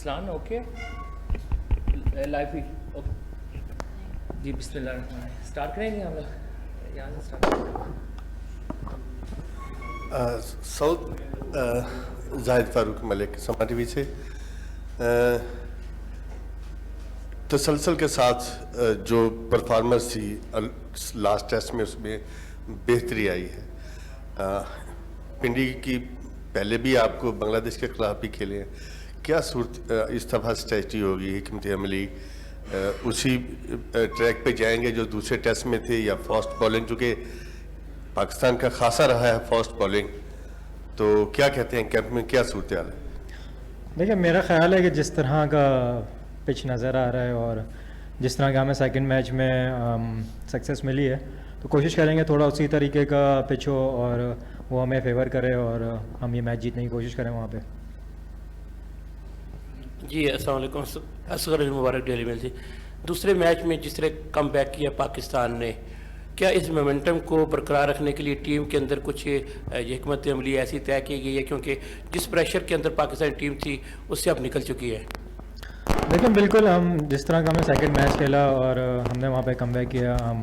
Aslan, okay? Live feed, okay. जी बिस्मिल्लाह start करेंगे हम लोग यहाँ से स्टार्ट सऊद जाहिद फारूक मलिक समा टीवी से तसलसल के साथ जो परफॉर्मेंस थी लास्ट टेस्ट में उसमें बेहतरी आई है। पिंडी की पहले भी आपको बांग्लादेश के खिलाफ भी खेले हैं, क्या सूरत इस दफ़ा स्ट्रेटजी होगी, हिकमत अमली उसी ट्रैक पे जाएंगे जो दूसरे टेस्ट में थे, या फास्ट बॉलिंग, चूँकि पाकिस्तान का खासा रहा है फास्ट बॉलिंग, तो क्या कहते हैं कैंप में क्या सूरत हाल है? देखिए मेरा ख्याल है कि जिस तरह का पिच नज़र आ रहा है और जिस तरह का हमें सेकंड मैच में सक्सेस मिली है, तो कोशिश करेंगे थोड़ा उसी तरीके का पिच हो और वो हमें फेवर करे और हम ये मैच जीतने की कोशिश करें वहाँ पे। जी अस्सलाम वालेकुम, असगर मुबारक डेली मेल जी। दूसरे मैच में जिस तरह कम बैक किया पाकिस्तान ने, क्या इस मोमेंटम को बरकरार रखने के लिए टीम के अंदर कुछ हिकमत अमली ऐसी तय की गई है, क्योंकि जिस प्रेशर के अंदर पाकिस्तानी टीम थी उससे अब निकल चुकी है? देखिए बिल्कुल, हम जिस तरह का हमने सेकंड मैच खेला और हमने वहाँ पे कम बैक किया, हम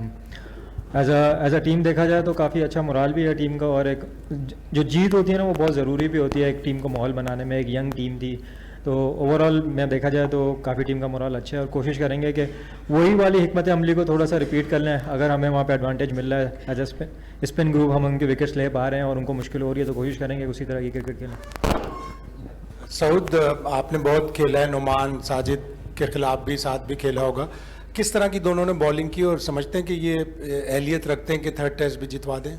एज अ टीम देखा जाए तो काफ़ी अच्छा मोराल भी है टीम का, और एक जो जीत होती है ना वो बहुत ज़रूरी भी होती है एक टीम को माहौल बनाने में। एक यंग टीम थी, तो ओवरऑल में देखा जाए तो काफ़ी टीम का मोराल अच्छा है, और कोशिश करेंगे कि वही वाली हिकमत अमली को थोड़ा सा रिपीट कर लें। अगर हमें वहाँ पे एडवांटेज मिल रहा है एज अ स्पिन ग्रुप, हम उनके विकेट्स ले पा रहे हैं और उनको मुश्किल हो रही है, तो कोशिश करेंगे उसी तरह की क्रिकेट खेलें। सऊद, आपने बहुत खेला है, नुमान साजिद के खिलाफ भी साथ भी खेला होगा, किस तरह की दोनों ने बॉलिंग की और समझते हैं कि ये अहलियत रखते हैं कि थर्ड टेस्ट भी जितवा दें?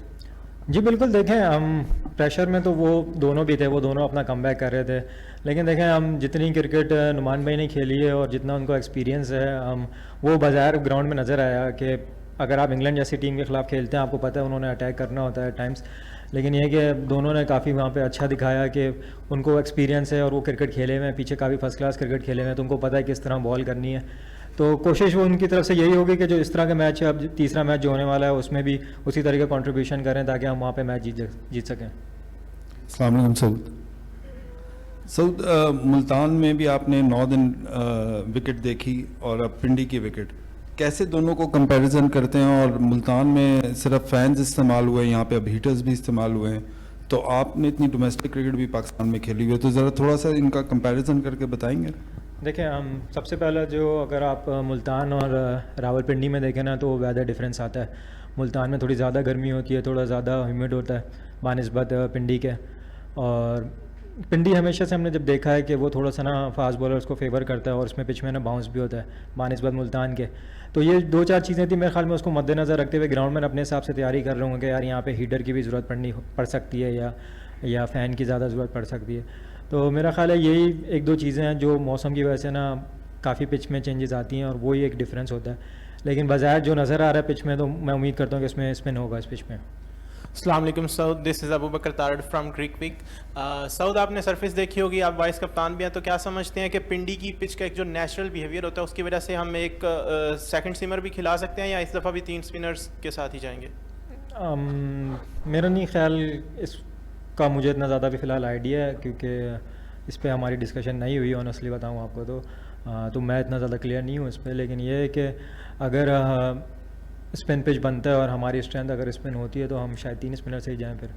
जी बिल्कुल, देखें हम प्रेशर में तो वो दोनों भी थे, वो दोनों अपना कमबैक कर रहे थे, लेकिन देखें हम जितनी क्रिकेट नुमान भाई ने खेली है और जितना उनको एक्सपीरियंस है, हम वो बाज़ार ग्राउंड में नज़र आया कि अगर आप इंग्लैंड जैसी टीम के खिलाफ खेलते हैं, आपको पता है उन्होंने अटैक करना होता है टाइम्स, लेकिन ये कि दोनों ने काफ़ी वहाँ पे अच्छा दिखाया कि उनको एक्सपीरियंस है और वो क्रिकेट खेले हुए हैं, पीछे काफ़ी फर्स्ट क्लास क्रिकेट खेले हुए हैं, तो उनको पता है किस तरह बॉल करनी है। तो कोशिश वो उनकी तरफ से यही होगी कि जो इस तरह का मैच है, अब तीसरा मैच जो होने वाला है उसमें भी उसी तरह का कंट्रीब्यूशन करें ताकि हम वहाँ पे मैच जीत सकें। अस्सलाम वालेकुम सऊद, मुल्तान में भी आपने 9 दिन विकेट देखी और अब पिंडी की विकेट, कैसे दोनों को कंपैरिजन करते हैं? और मुल्तान में सिर्फ फैंस इस्तेमाल हुए हैं, यहाँ पे अब हीटर्स भी इस्तेमाल हुए हैं, तो आपने इतनी डोमेस्टिक क्रिकेट भी पाकिस्तान में खेली हुई है, तो ज़रा थोड़ा सा इनका कंपैरिजन करके बताएंगे? देखिए हम सबसे पहले जो अगर आप मुल्तान और रावलपिंडी में देखें ना, तो वेदर डिफरेंस आता है। मुल्तान में थोड़ी ज़्यादा गर्मी होती है, थोड़ा ज़्यादा ह्यूमिड होता है बानिस्बत पिंडी के, और पिंडी हमेशा से हमने जब देखा है कि वो थोड़ा सा ना फास्ट बॉलर्स को फेवर करता है और उसमें पिच में ना बाउंस भी होता है बानिस्बत मुल्तान के। तो ये 2-4 चीज़ें थी मेरे ख्याल में, उसको मद्देनज़र रखते हुए ग्राउंड में अपने हिसाब से तैयारी कर रहे होंगे कि यार यहाँ पे हीटर की भी ज़रूरत पड़ सकती है या फ़ैन की ज़्यादा ज़रूरत पड़ सकती है। तो मेरा ख्याल है यही 1-2 चीज़ें हैं जो मौसम की वजह से ना काफ़ी पिच में चेंजेस आती हैं और वही एक डिफरेंस होता है, लेकिन बाज़ार जो नज़र आ रहा है पिच में, तो मैं उम्मीद करता हूँ कि इसमें स्पिन होगा इस पिच में। अस्सलाम वालेकुम Saud, this is Abu Bakar Tarar from Cricwick. Saud, आपने सरफेस देखी होगी, आप वाइस कप्तान भी हैं, तो क्या समझते हैं कि पिंडी की पिच का एक जो नेचुरल बिहेवियर होता है उसकी वजह से हम एक सेकंड सीमर भी खिला सकते हैं, या इस दफ़ा भी 3 स्पिनर्स के साथ ही जाएंगे? मेरा नहीं ख्याल इसका, मुझे इतना ज़्यादा भी फ़िलहाल आइडिया है, क्योंकि इस पर हमारी डिस्कशन नहीं हुई ऑनेस्टली बताऊँ आपको तो मैं इतना ज़्यादा क्लियर नहीं हूँ इस पर, लेकिन ये है कि अगर स्पिन पिच बनता है और हमारी स्ट्रेंथ अगर स्पिन होती है तो हम शायद 3 स्पिनर से ही जाएं फिर।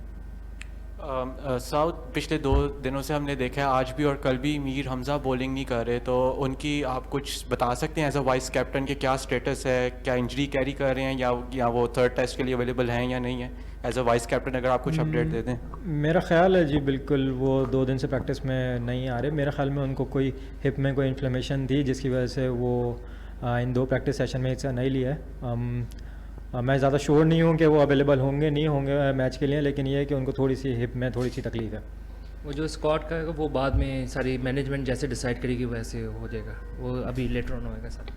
साउथ पिछले 2 दिनों से हमने देखा है, आज भी और कल भी मीर हमज़ा बॉलिंग नहीं कर रहे, तो उनकी आप कुछ बता सकते हैं एज अ वाइस कैप्टन के क्या स्टेटस है? क्या इंजरी कैरी कर रहे हैं या वो थर्ड टेस्ट के लिए अवेलेबल हैं या नहीं है? एज अ वाइस कैप्टन अगर आप कुछ अपडेट दे दें। मेरा ख्याल है जी बिल्कुल, वो 2 दिन से प्रैक्टिस में नहीं आ रहे। मेरे ख्याल में उनको कोई हिप में कोई इन्फ्लेमेशन थी जिसकी वजह से वो इन 2 प्रैक्टिस सेशन में हिस्सा नहीं लिया है। मैं ज़्यादा श्योर नहीं हूँ कि वो अवेलेबल होंगे नहीं होंगे मैच के लिए, लेकिन ये है कि उनको थोड़ी सी हिप में थोड़ी सी तकलीफ है। वो जो स्क्वाड का है वो बाद में सारी मैनेजमेंट जैसे डिसाइड करेगी वैसे हो जाएगा, वो अभी लेटर ऑन होएगा सर।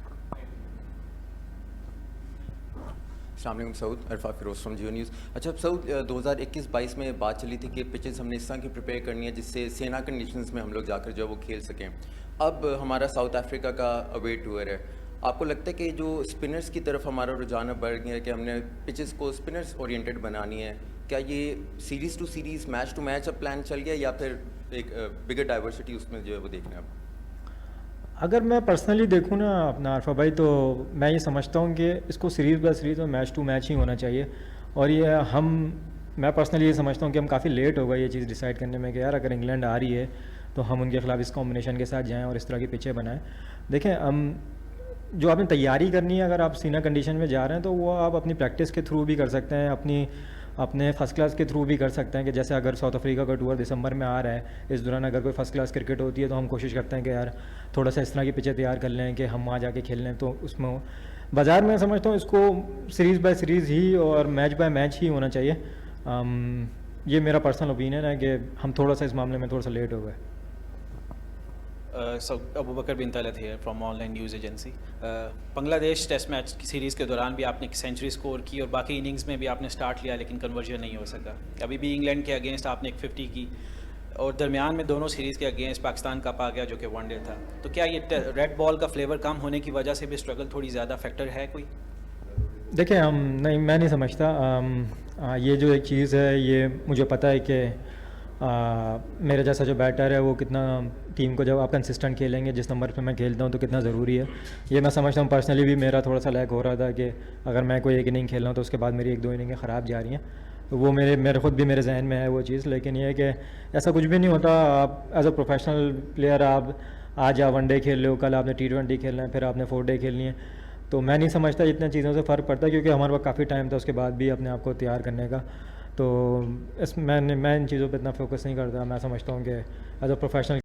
अस्सलाम वालेकुम सऊद, अरफा फिरोज़ फ्रॉम जियो न्यूज़। अच्छा सऊद, 2021-22 में बात चली थी कि पिचेस हमने इस तरह की प्रिपेयर करनी है जिससे सेना कंडीशंस में हम लोग जाकर जो वो खेल सकें। अब हमारा साउथ अफ्रीका का अवे टूर है, आपको लगता है कि जो स्पिनर्स की तरफ हमारा रुझान बढ़ गया है कि हमने पिचेस को स्पिनर्स ओरिएंटेड बनानी है, क्या ये series to series match to match अब प्लान चल गया या फिर एक बिगर डाइवर्सिटी उसमें जो है वो देखना है? अगर मैं पर्सनली देखूँ ना अपना अरफा भाई, तो मैं ये समझता हूँ कि इसको सीरीज़ बाय सीरीज़ और मैच टू मैच ही होना चाहिए। और ये मैं पर्सनली ये समझता हूँ कि हम काफ़ी लेट हो गए ये चीज़ डिसाइड करने में कि यार अगर इंग्लैंड आ रही है तो हम उनके खिलाफ इस कॉम्बिनेशन के साथ जाएं और इस तरह की पिचें बनाएं। देखें, जो आपने तैयारी करनी है, अगर आप सीना कंडीशन में जा रहे हैं तो वो आप अपनी प्रैक्टिस के थ्रू भी कर सकते हैं, अपने फर्स्ट क्लास के थ्रू भी कर सकते हैं। कि जैसे अगर साउथ अफ्रीका का टूर दिसंबर में आ रहा है, इस दौरान अगर कोई फर्स्ट क्लास क्रिकेट होती है तो हम कोशिश करते हैं कि यार थोड़ा सा इस तरह की पिचें तैयार कर लें कि हम वहाँ जाके खेल लें। तो उसमें बाज़ार में समझता हूँ इसको सीरीज़ बाय सीरीज़ ही और मैच बाय मैच ही होना चाहिए। ये मेरा पर्सनल ओपिनियन है कि हम थोड़ा सा इस मामले में थोड़ा सा लेट हो गए। So Abu Bakar bin Talal here from online news agency. Bangladesh test match की सीरीज़ के दौरान भी आपने सेंचुरी स्कोर की और बाकी इनिंग्स में भी आपने स्टार्ट लिया लेकिन कन्वर्जन नहीं हो सका। अभी भी इंग्लैंड के अगेंस्ट आपने एक 50 की और दरमियान में दोनों सीरीज़ के अगेंस्ट पाकिस्तान कप आ गया जो कि वनडे था। तो क्या ये रेड बॉल का फ्लेवर कम होने की वजह से भी स्ट्रगल थोड़ी ज़्यादा फैक्टर है कोई? देखिए, नहीं, मैं नहीं समझता। ये जो एक चीज़ है, ये मुझे पता है कि मेरे जैसा जो बैटर है वो कितना टीम को, जब आप कंसिस्टेंट खेलेंगे जिस नंबर पे मैं खेलता हूँ, तो कितना ज़रूरी है। ये मैं समझता हूँ। पर्सनली भी मेरा थोड़ा सा लैक हो रहा था कि अगर मैं कोई एक इनिंग खेल रहा हूँ तो उसके बाद मेरी 1-2 इनिंगें ख़राब जा रही हैं। तो वो मेरे खुद भी मेरे जहन में है वो चीज़। लेकिन ये है कि ऐसा कुछ भी नहीं होता। आप एज अ प्रोफेशनल प्लेयर आप आज आप वनडे खेल रहे हो, कल आपने T20 खेलना है, फिर आपने 4 डे खेलनी है। तो मैं नहीं समझता इतनी चीज़ों से फ़र्क पड़ता, क्योंकि हमारे पास काफ़ी टाइम था उसके बाद भी अपने आप को तैयार करने का। तो मैं इन चीज़ों पे इतना फोकस नहीं करता। मैं समझता हूँ कि एज अ प्रोफेशनल